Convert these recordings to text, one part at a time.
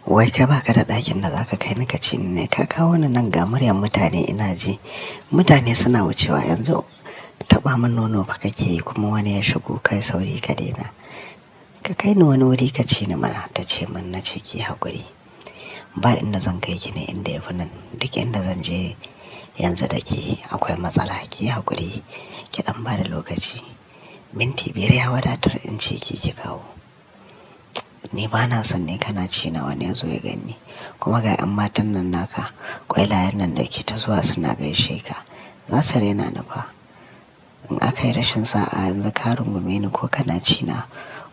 Wai kai baka da ɗakin da zaka kai ni ka ci ne? Ka kawo ni nan ga muryar mutane ina ji. Mutane suna wucewa yanzu taɓa min nono ba kake yi kuma wani ya shigo kai sauri ka daina. Ka kai ni wani wuri ka ci ni mana ta ce min na ce ki haƙuri. Ba inda zan kai ki ne inda ya fi nan. Duk inda zan je yanzu da ke akwai matsala. Ki haƙuri ki ɗan bada lokaci. Minti biyar ya wadatar in ce ki kawo. Ni ba na son ne kana ci na wani ya zo ya gani. Kuma ga 'yan matan nan naka ƙwailayen nan da ke ta zuwa suna gaishe ka. Za su raina ni fa. In aka yi rashin sa'a yanzu ka rungume ni ko kana ci na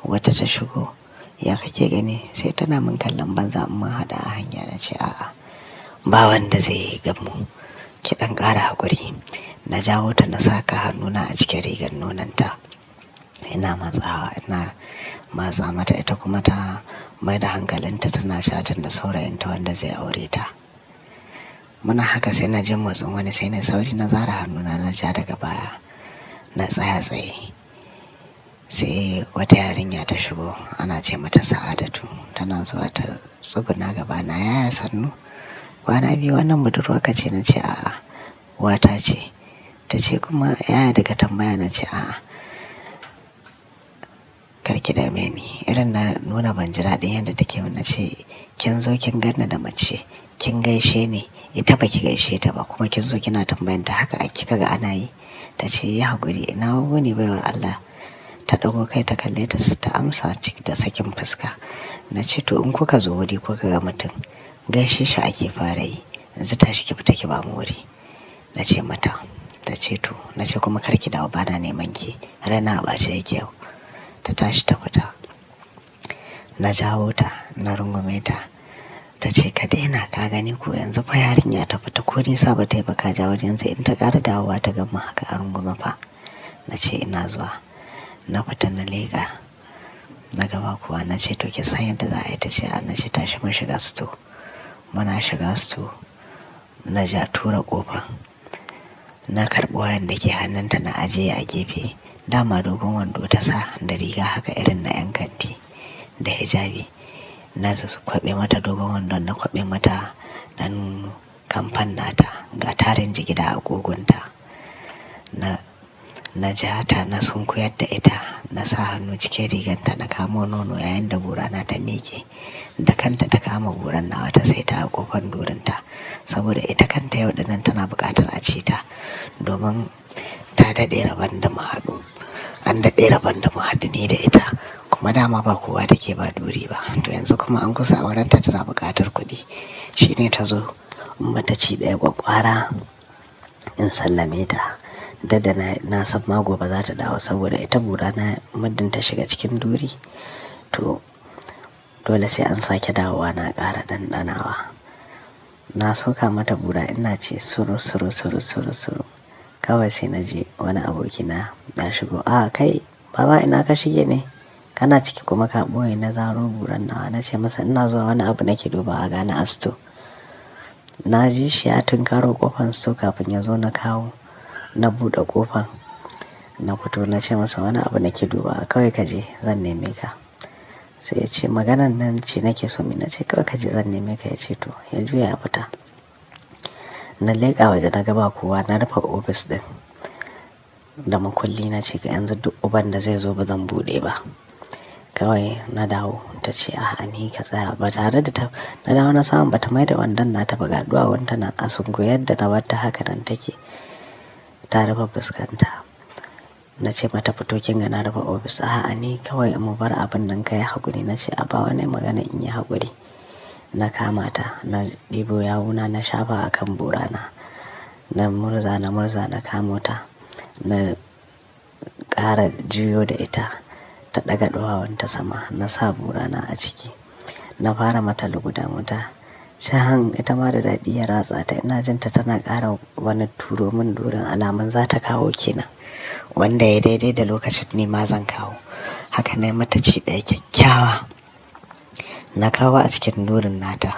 wata ta shigo. Ya kake gani sai tana min kallon banza amma haɗa a hanya na ce a'a. Ba wanda zai yi gamu. Ki ɗan ƙara haƙuri. Na jawo ta na saka hannuna a cikin rigar nononta. Ina matsawa ina matsa mata ita kuma ta mai da hankalinta tana chatin da saurayinta wanda zai aure ta. Muna haka sai na ji motsin wani sai na sauri na zara hannuna na ja daga baya na tsaya tsaye. Sai wata yarinya ta shigo ana ce mata Sa'adatu tana zuwa ta tsuguna gaba na yaya sannu. Kwana biyu wannan budurwa ka ce na ce a'a uwata ce. Ta ce kuma yaya daga tambaya na ce a'a. Karki dame ni irin na nuna ban ji daɗin yadda take na ce kin zo kin ganni da mace kin gaishe ni ita baki gaishe ta ba kuma kin zo kina tambayan ta haka kika ga ana yi. Ta ce yi haƙuri ina wuni baiwar Allah. Ta ɗago kai ta kalle ta ta amsa ciki da sakin fuska. Na ce to in kuka zo wuri kuka ga mutum gaishe shi ake fara yi yanzu tashi ki fita ki ba mu wuri. Na ce mata ta ce to na ce kuma karki dawo bana neman ki rana a ɓace yake yau. Ta tashi ta fita. Na jawo ta na rungume ta. Ta ce ka daina ka gani ko yanzu fa yarinya ta fita ko nisa ba ta yi ba ka ja wajen sai in ta ƙara dawowa ta gama haka a rungume fa. Na ce ina zuwa. Na fita na leƙa na gaba kuwa na ce to ki san yadda za a yi. Ta ce na ce tashi mun shiga sto. Muna shiga sto na ja tura ƙofa. Na karɓi wayan da ke hannunta na ajiye a gefe. Dama dogon wando ta sa da riga haka irin na 'yan kanti da hijabi. Na kwaɓe mata dogon wandon na kwaɓe mata ɗan kamfan nata ga tarin jigida a ƙugunta. Na ja ta na sunkuyar da ita na sa hannu cikin riganta na kamo nono yayin da burana ta miƙe. Da kanta ta kama buran nawa ta sai ta a ƙofar durinta saboda ita kanta yau nan tana buƙatar a ci ta domin ta daɗe rabon da mu haɗu. An daɗe rabon da mu haɗu ni da ita kuma dama ba kowa take ba duri ba. To yanzu kuma an kusa aurenta tana buƙatar kuɗi. Shi ne ta zo mata ci ɗaya ƙwaƙwara in sallame ta. Da na san ma gobe za ta dawo saboda ita burana muddin ta shiga cikin duri to dole sai an sake dawowa na ƙara ɗanɗanawa. Na soka mata bura ina ce suru kawai sai na je wani abokina ya shigo a kai baba ina ka shige ne kana ciki kuma ka ɓoye. Na zaro buran nawa na ce masa ina zuwa wani abu nake duba a gane a sto. Na ji shi ya tunkaro ƙofar sto kafin ya zo na kawo na buɗe ƙofar na fito na ce masa wani abu nake duba kawai ka je zan neme ka. Sai ya ce maganan nan ce nake so na ce kawai ka je zan neme ka. Ya ce to ya juya ya fita. Na leƙa waje na gaba kowa na rufe ofis ɗin da makulli na ce ga yanzu duk uban da zai zo ba zan buɗe ba. Kawai na dawo ta ce a ni ka tsaya ba tare da ta na dawo na samu bata mai da wandon na ta buga duwawanta nan a sunko yadda na bar ta haka nan take ta rufe fuskanta. Na ce mata fito kin ga na rufe ofis a ni kawai mu bar abin nan kai haƙuri. Na ce a ba wani magana in yi haƙuri. Na kama ta na ɗibo yawuna na shafa a kan burana na murza na kamo ta na ƙara juyo da ita ta ɗaga ɗuwawanta sama na sa burana a ciki na fara mata luguda mota can ita ma da daɗi ya ratsa ta ina jinta tana ƙara wani turo min durin alamun za ta kawo kenan wanda ya daidai da lokacin ne ma zan kawo. Haka ne mata ci ɗaya kyakkyawa na kawo a cikin durin nata.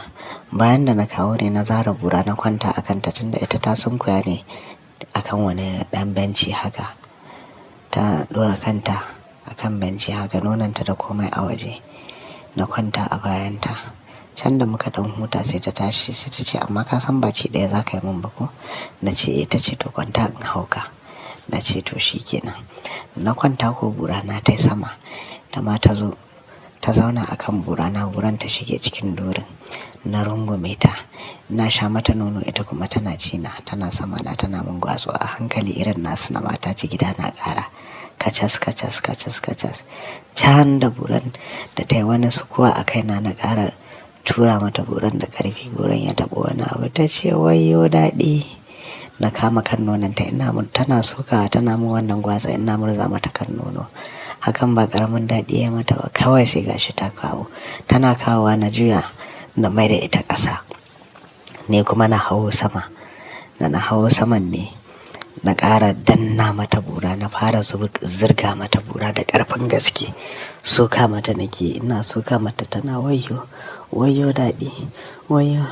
Bayan da na kawo ne na zara bura na kwanta a kanta tunda ita ta sunkuya ne akan wani ɗan benci haka. Ta ɗora kanta akan benci haka nonanta da komai a waje. Na kwanta a bayanta Can da muka ɗan huta sai ta tashi sai ta ce amma ka san ba ci ɗaya za ka yi min ba ko? Na ce ta ce to kwanta in hauka. Na ce to shi kenan. Na kwanta ko burana ta yi sama. Ta ma ta zo ta zauna a kan burana, buran ta shige cikin dorin. Na rungume ta. Na sha mata nono ita kuma tana ci na, tana sama na tana min gwatsu a hankali irin nasu na mata ci gida na ƙara. Kacas kacas kacas kacas. Can da buran da ta yi wani sukuwa a kaina na ƙara tura mata buran da ƙarfi. Buran ya taɓa wani abu ta ce wayyo daɗi. Na kama kan nononta tana sokawa tana min wannan gwatsa ina murza mata kan nono. Hakan ba ƙaramin daɗi ya mata ba, kawai sai gashi ta kawo. Tana kawowa na juya na mai da ita ƙasa. Ni kuma na hawo sama. Na hawo saman ne na ƙara danna mata bura, na fara zirga mata bura da ƙarfin gaske. Soka mata nake, ina soka mata tana wayyo wayyo daɗi, wayyo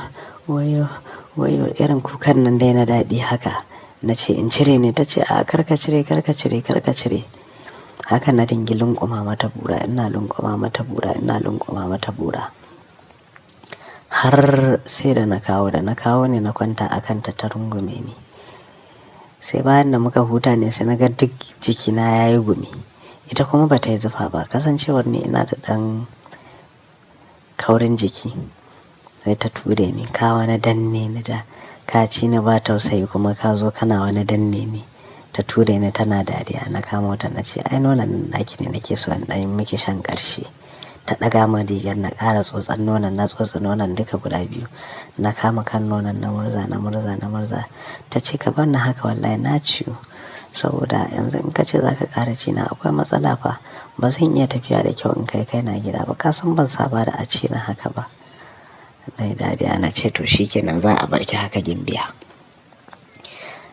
wayyo wayyo irin kukan nan dai na daɗi haka. Na ce in cire ne? Ta ce a karka cire karka cire karka cire. Haka na dingi lunƙuma mata bura, ina lunƙuma mata bura, ina lunƙuma mata bura. Har sai da na kawo ne na kwanta a kanta ta rungume ni. Sai bayan da muka huta ne sai na ga duk jikina ya yi gumi. Ita kuma ba ta yi zufa ba, kasancewar ni ina da ɗan kaurin jiki. Sai ta ture ni, ka wani danne ni da ka ci ni ba tausayi kuma ka zo kana wani danne ni. Ta ture ni tana dariya. Na kama ta na ce ai nonon naki ne nake so in ɗan miki shan ƙarshe. Ta ɗaga min rigar na ƙara tsotsan nonon, na tsotsa nonon duka guda biyu. Na kama kan nonon na murza na murza na murza. Ta ce ka bar ni haka wallahi na ciwo. Saboda yanzu in ka ce za ka ƙara ci na akwai matsala fa. Ba zan iya tafiya da kyau in kai na gida ba. Ka san ban saba da a ci na haka ba. Na yi dariya na ce to shi kenan za a bar ki haka gimbiya.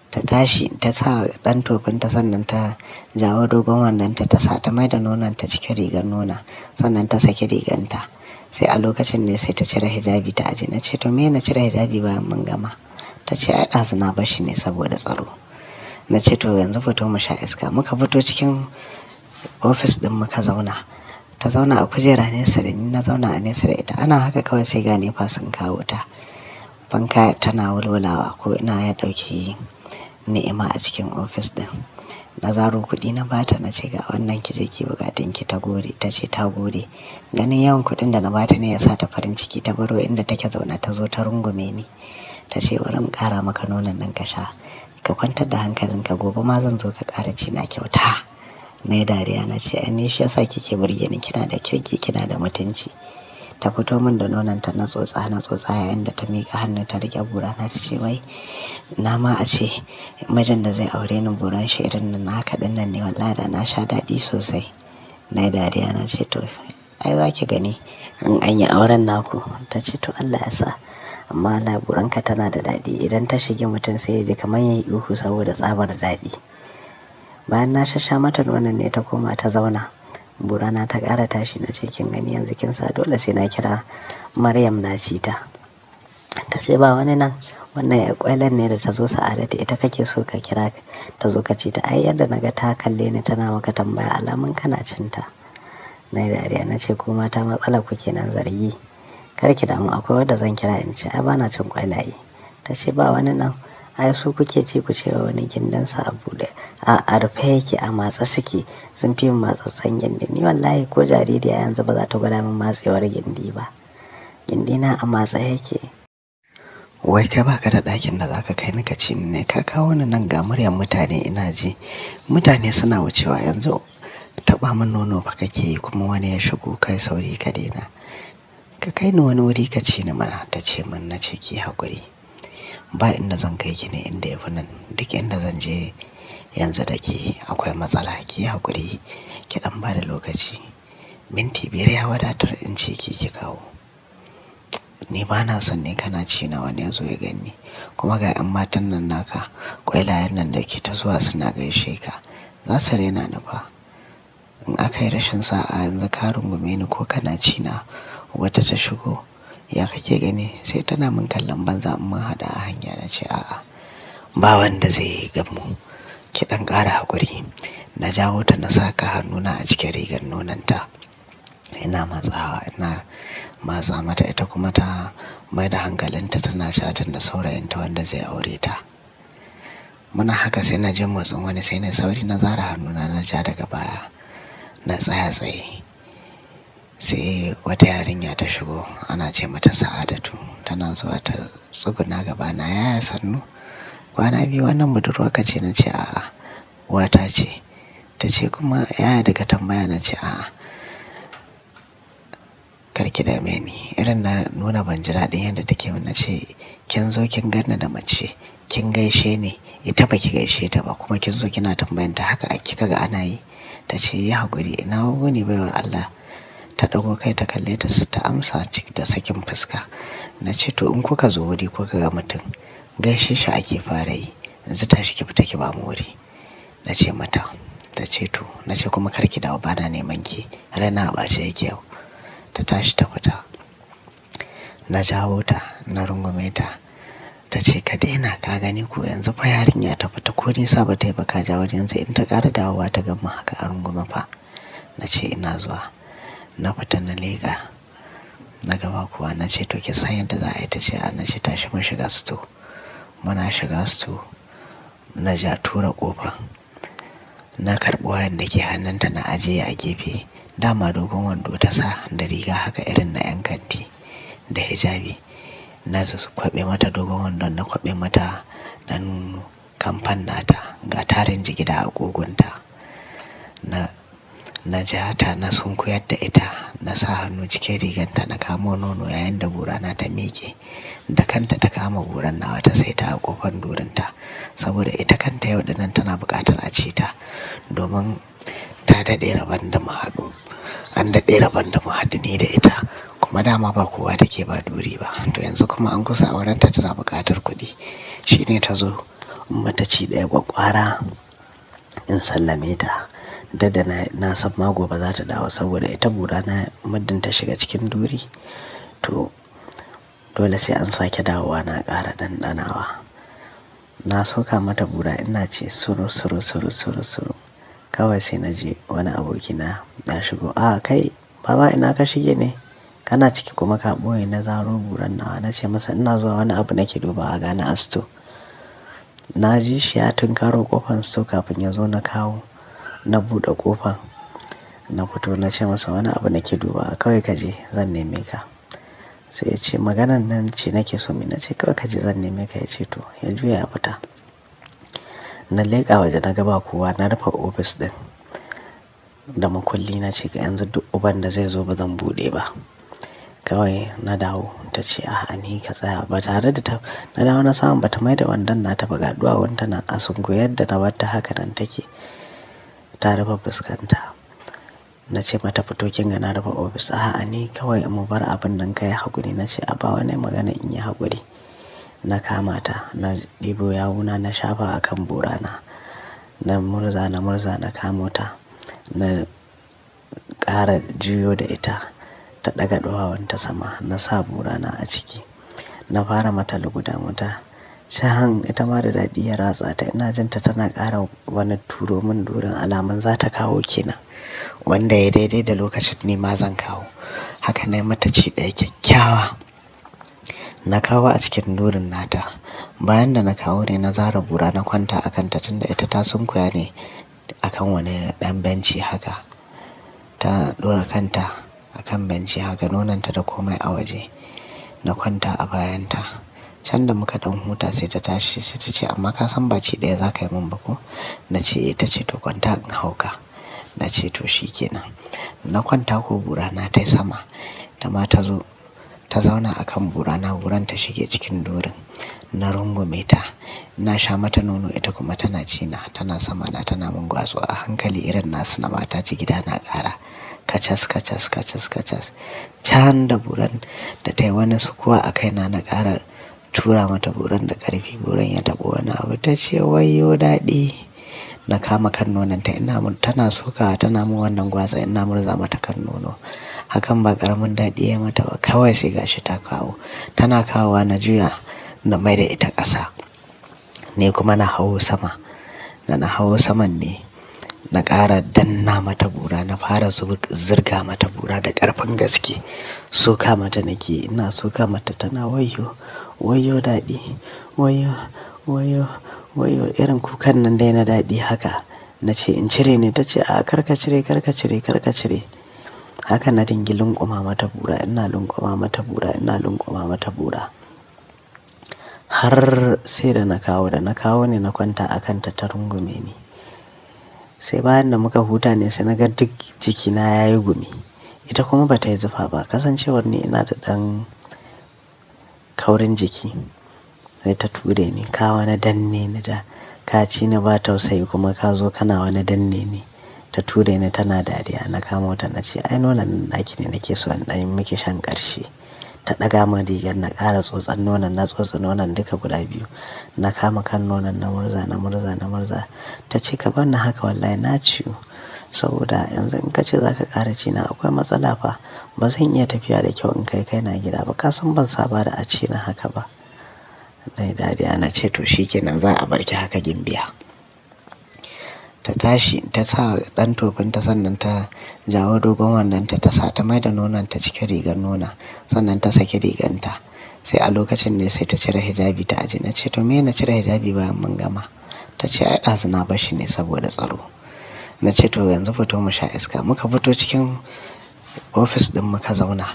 Ta tashi ta sa ɗan tofinta sannan ta jawo dogon wandonta ta sa ta mai da nonon ta cikin rigar nona sannan ta saki riganta. Sai a lokacin ne sai ta cire hijabi ta aje. Na ce to me na cire hijabi bayan mun gama? Ta ce ai ɗazu na bashi ne saboda tsaro. Na ce to yanzu fito mu sha iska. Muka fito cikin ofis ɗin muka zauna. Ta zauna a kujera nesa da ni, na zauna a nesa da ita. Ana haka kawai sai ga nefa sun kawo ta. Fanka tana walwalawa ko ina ya ɗauki ni'ima a cikin ofis ɗin. Na zaro kuɗi na bata na ce ga wannan ki je ki bukatun ki ta gode. Ta ce ta gode. Ganin yawan kuɗin da na bata ne ya sa ta farin ciki ta baro inda take zauna ta zo ta rungume ni. Ta ce bari in ƙara maka nonon nan ka sha. Ka kwantar da hankalinka gobe ma zan zo ka ƙara ci na kyauta. Na yi dariya na ce ai ni shi yasa kike burge ni, kina da kirki kina da mutunci. Ta fito min da nononta na tsotsa yayin da ta miƙa hannu ta riƙe burana ta ce wai na ma a ce mijin da zai aure ni buran shi irin nan haka ɗin nan ne wallahi da na sha daɗi sosai. Na yi dariya na ce to ai za ki gani in an yi auren naku. Ta ce to Allah ya sa, amma Allah buranka tana da daɗi idan ta shige mutum sai ya ji kamar ya yi ihu saboda tsabar daɗi. Bayan na sha mata nonon ne ta koma ta zauna. Burana ta ƙara tashi na ce kin gani yanzu kin sa dole sai na kira Maryam na ci ta. Ta ce ba wani nan, wannan ya ƙwailan ne da ta zo Sa'adatu ita kake so ka kira ta zo ka ci ta. Ai yadda na ga ta kalle ni tana maka tambaya alamun kana cin ta. Na yi dariya na ce ko mata matsala ku kenan zargi. Kar ki damu akwai wadda zan kira in ce ai bana cin ƙwailaye. Ta ce ba wani nan, ai su kuke ci ku ce wani gindinsa a buɗe a rufe yake a matsa suke sun fi matsatsen gindi. Ni wallahi ko jaririya yanzu ba za ta gwada min matsewar gindi ba. Gindina a matsa yake. Wai kai baka da ɗakin da zaka kai ni ka ci ne? Ka kawo ni nan ga muryar mutane ina ji. Mutane suna wucewa yanzu taɓa min nono fa kake yi kuma wani ya shigo kai sauri ka daina. Ka kai ni wani wuri ka ci ni mana. Ta ce min na ce ki haƙuri. Ba inda zan kai ki ne inda ya fi nan. Duk inda zan je yanzu da ke akwai matsala. Ki haƙuri ki ɗan ba da lokaci. Minti 5 ya wadatar in ce ki kawo. Ni ba na son ne kana ci na wani ya zo ya gani. Kuma ga 'yan matan nan naka ƙwailayen nan da ke ta zuwa suna gaishe ka za su raina ni fa. In aka yi rashin sa'a yanzu ka rungume ni ko kana ci na wata ta shigo ya kake gani sai tana min kallon banza amma haɗa a hanya. Na ce a'a ba wanda zai yi gamu, ki ɗan ƙara haƙuri. Na jawo ta na saka hannuna a cikin rigar nonanta ina matsawa ina matsa mata, ita kuma ta mai da hankalinta tana shatin da saurayinta wanda zai aure ta. Muna haka sai na ji motsin wani, sai na sauri na zara hannuna na ja daga baya na tsaya tsaye. Sai wata yarinya ta shigo, ana ce mata Sa'adatu, tana zuwa ta tsuguna gaba na. Yaya sannu, kwana biyu, wannan budurwa ka ce? Na ce a'a, uwata ce. Ta ce kuma yaya daga tambaya? Na ce a'a, karki dame ni. Irin na nuna ban ji daɗin yadda take min. Na ce kin zo kin ganni da mace kin gaishe ni, ita baki gaishe ta ba, kuma kin zo kina tambayanta haka kika ga ana yi? Ta ce yi haƙuri, ina wuni baiwar Allah. Ta ɗago kai ta kalle ta, ta amsa ciki da sakin fuska. Na ce to in kuka zo wuri kuka ga mutum, gaishe shi ake fara yi, yanzu tashi ki fita ki ba mu wuri. Na ce mata. Ta ce to. Na ce kuma kar ki dawo, bana neman ki, raina a ɓace yake yau. Ta tashi ta fita. Na jawo ta na rungume ta. Ta ce ka daina, ka gani ko yanzu fa yarinya ta fita, ko nisa ba ta yi ba ka ja wajen, sai in ta ƙara dawowa ta gama haka a rungume fa. Na ce ina zuwa. Na fita na leƙa na gaba kuwa. Na ce to ki san yadda za a yi? Ta ce a. Na ce tashi mu shiga sto. Muna shiga sto na ja tura ƙofa, na karɓi wayan da ke hannunta na ajiye a gefe. Dama dogon wando ta sa da riga haka irin na 'yan kanti da hijabi. Na kwaɓe mata dogon wandon, na kwaɓe mata ɗan kamfan nata, ga tarin jigida a ƙugunta. Na ja ta na sunkuyar da ita, na sa hannu cikin riganta na kamo nono, yayin da burana ta miƙe da kanta ta kama buran nawa ta saita a ƙofar durinta, saboda ita kanta yau dinnan tana buƙatar a ci ta, domin ta daɗe rabon da mu haɗu. An daɗe rabon da mu haɗu ni da ita, kuma dama ba kowa take ba duri ba. To yanzu kuma an kusa aurenta, tana buƙatar kuɗi. Shi ne ta zo mata ci ɗaya ƙwaƙwara in sallame ta. Da na san ma gobe za ta dawo, saboda ita bura na muddin ta shiga cikin duri to dole sai an sake dawowa na ƙara ɗanɗanawa. Na soka mata bura ina ce suru suru suru suru suru, kawai sai na je wani abokina ya shigo. A kai baba, ina ka shige ne? Kana ciki kuma ka ɓoye? Na zaro buran nawa. Na ce masa ina zuwa, wani abu nake dubawa gane a sto. Na ji shi ya tunkaro ƙofar sto kafin ya zo na kawo. Na buɗe ƙofar na fito, na ce masa wani abu nake dubawa, kawai ka je zan neme ka. Sai ya ce maganan nan ce nake so mi. Na ce kawai ka je zan neme ka. Ya ce to, ya juya ya fita. Na leƙa waje na gaba kowa, na rufe ofis ɗin da makulli. Na ce ga yanzu duk uban da zai zo ba zan buɗe ba. Kawai na dawo. Ta ce a'a ni ka tsaya, ba tare da ta. Na dawo na samu bata mai da wandon na ta ba, ga duwawunta nan a sunkuyar da na bar ta haka nan take, ta rufe fuskanta. Na ce mata fito, kin ga na rufe ofis. A'a ni kawai mu bar abin nan, kai haƙuri. Na ce a ba wani magana in yi haƙuri. Na kama ta, na ɗibo yawuna na shafa a kan burana, na murza na kamo ta, na ƙara juyo da ita ta ɗaga ɗuwawunta sama, na sa burana a ciki, na fara mata luguda mata. Can ita ma da daɗi ya ratsa ta, ina jin ta tana ƙara wani turo min durin, alamun za ta kawo kenan, wanda ya daidai da lokacin ni ma zan kawo. Haka na yi mata ci ɗaya kyakkyawa, na kawo a cikin durin nata. Bayan da na kawo ne na zara bura na kwanta a kanta, tunda ita ta sunkuya ne akan wani ɗan benci haka, ta ɗora kanta akan benci haka, nonanta da komai a waje. Na kwanta a bayanta. Can da muka ɗan huta sai ta tashi, sai ta ce amma ka san ba ci ɗaya za ka yi min ba ko? Na ce ta ce to kwanta in hauka. Na ce to shi kenan. Na kwanta ko bura na ta sama, ta ma ta zo ta zauna a kan burana, buran ta shige cikin dorin. Na rungume ta, na sha mata nono, ita kuma tana cina, tana sama na, tana min gwatsu a hankali irin nasu na mata ci gida na ƙara kacas kacas kacas kacas. Can da buran da ta yi wani sukuwa a kaina, na ƙara tura mata buran da ƙarfi, buran ya taɓo wani abu. Ta ce wayyo daɗi. Na kama kan nononta, tana soka tana min wannan gwatsa, ina murza mata kan nono. Hakan ba ƙaramin daɗi ya mata ba. Kawai sai gashi ta kawo, tana kawowa na juya na mai da ita ƙasa, ne kuma na hawo sama. Da na hawo saman ne na ƙara danna mata bura, na fara zirga mata bura da ƙarfin gaske soka mata nake, ina soka mata tana wayyo, wayyo daɗi, wayyo, wayyo, wayyo irin kukan nan dai na daɗi haka. Na ce in cire ne? Ta ce a kar ka cire, kar ka cire, kar ka cire. Haka na dingi lunƙuma mata bura, ina lunƙuma mata bura, ina lunƙuma mata bura. Har sai da na kawo ne na kwanta a kanta ta rungume ni. Sai bayan da muka huta ne sai na ga duk jikina ya yi gumi. Ita kuma ba ta yi zufa ba, kasancewar ni ina da ɗan kaurin jiki. Sai ta ture ni, ka wani danne ni da ka ci ni ba tausayi kuma ka zo kana wani danne ni. Ta ture ni tana dariya, na kamo ta na ce ai nonon naki ne nake so in ɗan yi miki shan ƙarshe. Ta ɗaga min rigar na ƙara tsotson nonon, na tsotse nonon duka guda biyu. Na kama kan nonon na murza, na murza, na murza. Ta ce ka bar ni haka wallahi na ciwo. Saboda yanzu in ka ce za ka ƙara ci na akwai matsala fa. Ba zan iya tafiya da kyau in kai na gida ba. Ka san ban saba da a ci na haka ba. Na yi dariya na ce to shi kenan za a bar ki haka gimbiya. Ta tashi ta sa ɗan tofinta sannan ta jawo dogon wandonta ta sa ta mai da nonon ta cikin rigar nona sannan ta saki riganta. Sai a lokacin ne sai ta cire hijabi ta aji. Na ce to me na cire hijabi bayan mun gama? Ta ce ai ɗazu na bashi ne saboda tsaro. Na ce to yanzu fito mu sha iska. Muka fito cikin ofis ɗin muka zauna.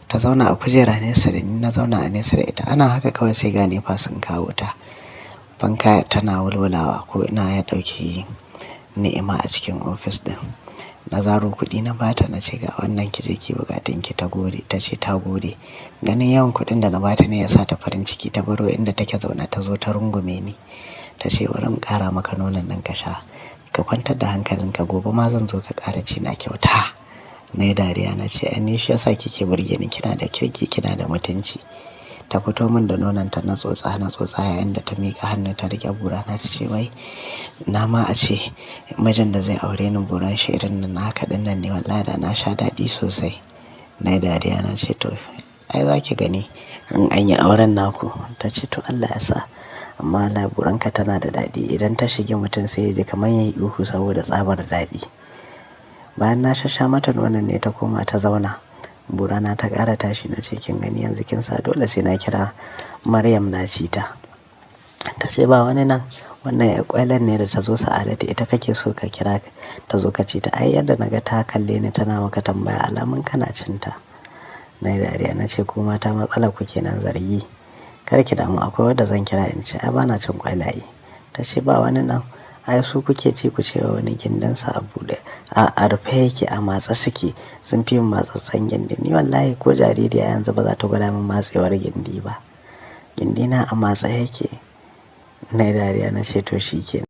Ta zauna a kujera nesa da ni, na zauna a nesa da ita. Ana haka kawai sai ga nefa sun kawo ta. Fanka tana walwalawa ko ina ya ɗauki ni'ima a cikin ofis ɗin. Na zaro kuɗi na bata na ce ga wannan ki je ki buƙatun ki. Ta gode, ta ce ta gode. Ganin yawan kuɗin da na bata ne ya sa ta farin ciki, ta baro inda take zauna ta zo ta rungume ni. Ta ce bari in ƙara maka nonon nan ka sha. Ka kwantar da hankalinka, gobe ma zan zo ka ƙara ci na kyauta. Na yi dariya na ce ai ni shi yasa kike burge ni, kina da kirki, kina da mutunci. Ta fito min da nononta na tsotsa yayin da ta miƙa hannu ta riƙe bura na. Ta ce wai na ma a ce mijin da zai aure ni buran shi irin nan haka ɗin nan ne wallahi da na sha daɗi sosai. Na yi dariya na ce to ai za ki gani in an yi auren naku. Ta ce to Allah ya sa, amma wallahi buranka tana da daɗi. Idan ta shige mutum sai ya ji kamar ya yi ihu saboda tsabar daɗi. Bayan na sha mata nonon ne ta koma ta zauna. Burana ta ƙara tashi. Na ce kin gani yanzu kin sa dole sai na kira Maryam na ci ta. Ta ce ba wani nan, wannan ya ƙwailan ne da ta zo Sa'adatu ita kake so ka kira ta zo ka ci ta. Ai yadda na ga ta kalle ni tana maka tambaya alamun kana cin ta. Na yi dariya na ce ko mata matsala ku kenan zargi. Kar ki damu akwai wadda zan kira in ce ai ba na cin ƙwailaye. Ta ce ba wani nan, ai su kuke ci ku ce wani gindinsa a buɗe a rufe yake a matsa suke, sun fi yin matsatsen gindi. Ni wallahi ko jaririya yanzu ba za ta gwada min matsewar gindi ba. Gindina a matsa yake. Na yi dariya na ce to shi kenan.